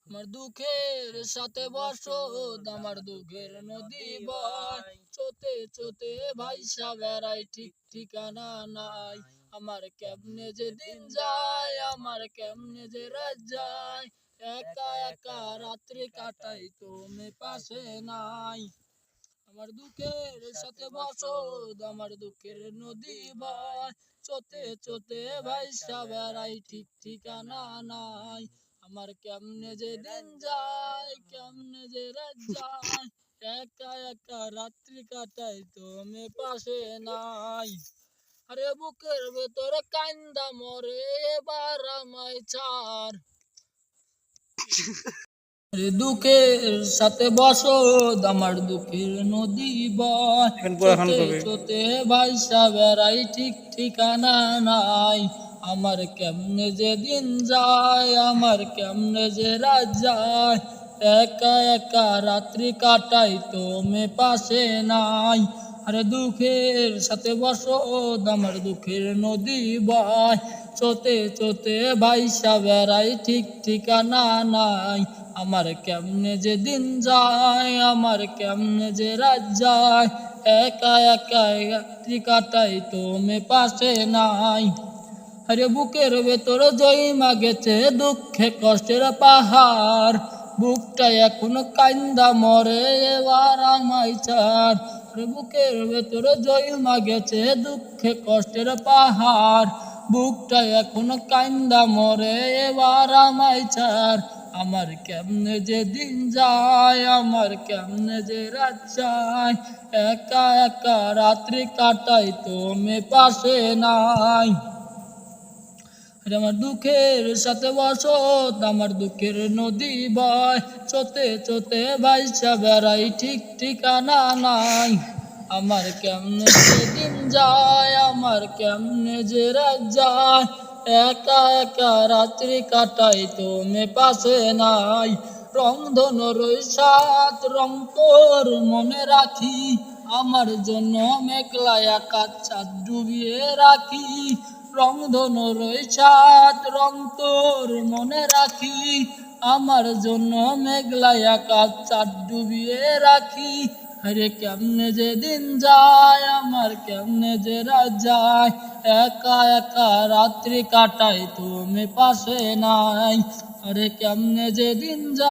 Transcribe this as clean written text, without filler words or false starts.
আমার দুঃখের সাথে বসত, আমার দুঃখের নদী বয় চোতে চোতে ভাইসা বেড়াই, ঠিক ঠিকানা নাই। আমার কেমনে যে দিন যায়, আমার কেমনে যে রাত যায়, একা একা রাত্রি কাটাই, তুমি পাশে নাই। আমার দুঃখের সাথে বসত, আমার দুঃখের নদী বয় চোতে চোতে ভাইসা বেড়াই, ঠিক ঠিকানা নাই। আমার কেমনে যে দিন যায়, কেমনে যে রাত যায়, একা একা রাত্রি কাটাই, তুমি পাশে নাই। আরে বুকের ভেতরে কান্দা মরে, এবার আমায় ছাড়। দুঃখের সাথে বসত, আমার দুঃখের নদী বয় চোতে চোতে ভাইসা বেড়াই, ঠিক ঠিকানা নাই। আমার কেমনে যে দিন যায়, আমার কেমনে যে রাত যায়, একা একা রাত্রি কাটাই, তুমি পাশে নাই। আরে দুঃখের সাথে বসত, আমার দুঃখের নদী বয় চোতে চোতে ভাইসা বেড়াই, ঠিক ঠিকানা নাই। আমার কেমনে যে দিন যায়, আমার কেমনে যে রাত যায়, একা একা রাত্রি কাটাই, তুমি পাশে নাই। আরে বুকের ভেতর জয়মা গেছে দুঃখে কষ্টের পাহাড়, বুকটা এখনো কান্দা মরে, এবার আমায় ছাড়। আরে বুকের ভেতর জয়মা গেছে দুঃখে কষ্টের পাহাড়, বুকটা এখনো কান্দা মরে, এবার আমায় ছাড়। আমার কেমনে যে দিন যায়, আমার কেমনে যে রাত যায়, একা একা রাত্রি কাটাই, তুমি পাশে নাই। আমার দুঃখের সাথে বসত, আমার দুঃখের নদী বয় চোতে চোতে ভাইসা বেড়াই, ঠিক ঠিকানা নাই। আমার কেমনে যে দিন যায়, আমার কেমনে যে রাত যায়, একা একা রাত্রি কাটাই, তুমি পাশে নাই। রংধনুর সাত রং তোর মনে রাখি, আমার জন্য মেঘলা আকাশ চাঁদ ডুবিয়ে রাখি। রংধনুর সাত রং তোর মনে রাখি, আমার জন্য মেঘলা আকাশ চাঁদ ডুবিয়ে রাখি। আরে কেমনে যে দিন যায়, আমার কেমনে যে রাত যায়, একা একা রাত্রি কাটাই, তুমি পাশে নাই। আরে কেমনে যে দিন যায়।